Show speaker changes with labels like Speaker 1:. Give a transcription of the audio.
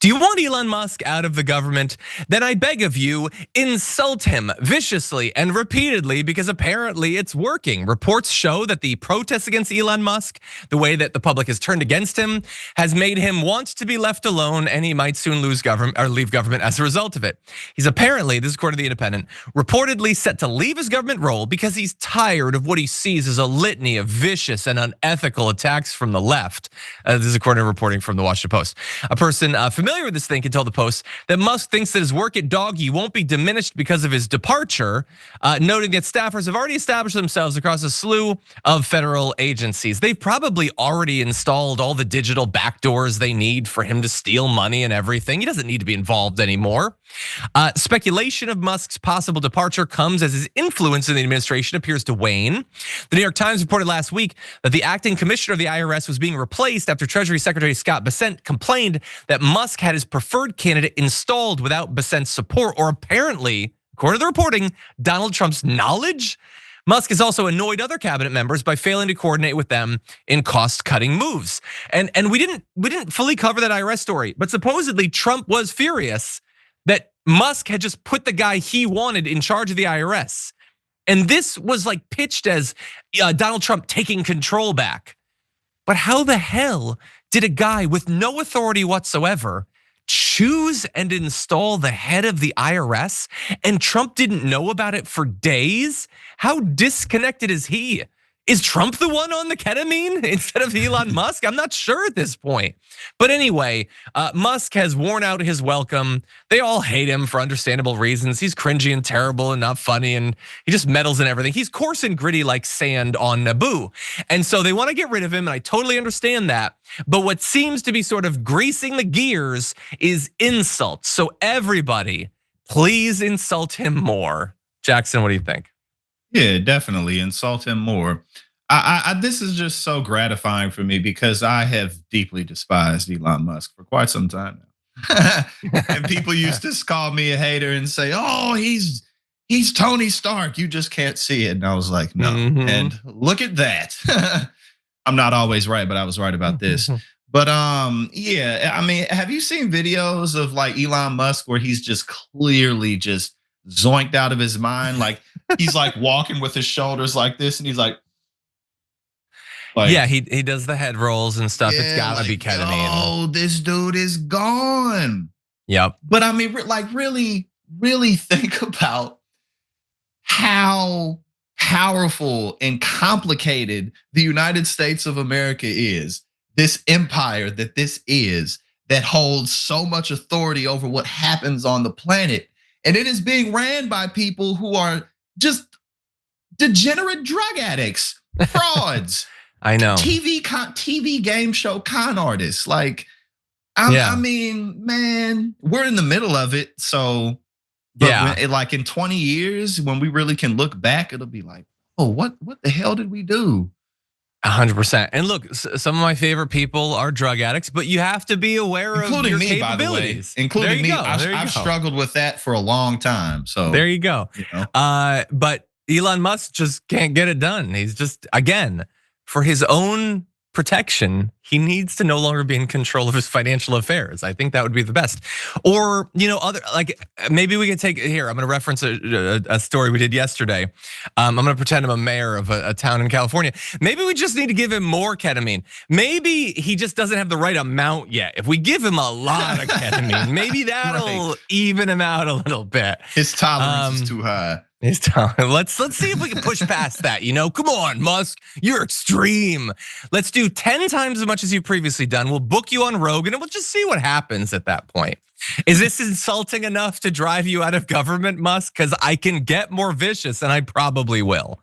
Speaker 1: Do you want Elon Musk out of the government? Then I beg of you, insult him viciously and repeatedly because apparently it's working. Reports show that the protests against Elon Musk, the way that the public has turned against him, has made him want to be left alone, and he might soon lose government or leave government as a result of it. He's apparently, this is according to The Independent, reportedly set to leave his government role because he's tired of what he sees as a litany of vicious and unethical attacks from the left. This is according to reporting from the Washington Post. A person familiar with this thing can tell the Post that Musk thinks that his work at DOGE won't be diminished because of his departure, noting that staffers have already established themselves across a slew of federal agencies. They've probably already installed all the digital backdoors they need for him to steal money and everything. He doesn't need to be involved anymore. Speculation of Musk's possible departure comes as his influence in the administration appears to wane. The New York Times reported last week that the acting commissioner of the IRS was being replaced after Treasury Secretary Scott Bessent complained that Musk had his preferred candidate installed without Bessent's support, or apparently, according to the reporting, Donald Trump's knowledge. Musk has also annoyed other cabinet members by failing to coordinate with them in cost-cutting moves. And we didn't fully cover that IRS story, but supposedly Trump was furious that Musk had just put the guy he wanted in charge of the IRS. And this was like pitched as Donald Trump taking control back. But how the hell did a guy with no authority whatsoever choose and install the head of the IRS, and Trump didn't know about it for days? How disconnected is he? Is Trump the one on the ketamine instead of Elon Musk? I'm not sure at this point. But anyway, Musk has worn out his welcome. They all hate him for understandable reasons. He's cringy and terrible and not funny, and he just meddles in everything. He's coarse and gritty like sand on Naboo. And so they want to get rid of him, and I totally understand that. But what seems to be sort of greasing the gears is insults. So everybody, please insult him more. Jackson, what do you think?
Speaker 2: Yeah, definitely insult him more. This is just so gratifying for me because I have deeply despised Elon Musk for quite some time now. And people used to call me a hater and say, "Oh, he's Tony Stark. You just can't see it." And I was like, "No." And look at that. I'm not always right, but I was right about this. But yeah, I mean, have you seen videos of like Elon Musk where he's just clearly just zoinked out of his mind? Like he's like walking with his shoulders like this, and he's like
Speaker 1: yeah, he does the head rolls and stuff. Yeah, it's gotta be ketamine.
Speaker 2: Oh, this dude is gone.
Speaker 1: Yep.
Speaker 2: But I mean, like really think about how powerful and complicated the United States of America is. This empire that this is, that holds so much authority over what happens on the planet. And it is being ran by people who are just degenerate drug addicts, frauds.
Speaker 1: I know.
Speaker 2: TV game show con artists. Like, I mean, man, we're in the middle of it. So, like in 20 years, when we really can look back, it'll be like, oh, what the hell did we do?
Speaker 1: 100%. And look, some of my favorite people are drug addicts, but you have to be aware of your capabilities. By the way.
Speaker 2: Including me. I've struggled with that for a long time. So
Speaker 1: there you go. But Elon Musk just can't get it done. He's just, again, for his own protection, he needs to no longer be in control of his financial affairs. I think that would be the best. Or, other, like maybe we could take here. I'm gonna reference a story we did yesterday. I'm gonna pretend I'm a mayor of a town in California. Maybe we just need to give him more ketamine. Maybe he just doesn't have the right amount yet. If we give him a lot of ketamine, maybe that'll even him out a little bit.
Speaker 2: His tolerance is too high.
Speaker 1: Let's see if we can push past that. Come on, Musk, you're extreme. Let's do 10 times as much as you've previously done. We'll book you on Rogan and we'll just see what happens at that point. Is this insulting enough to drive you out of government, Musk? Because I can get more vicious and I probably will.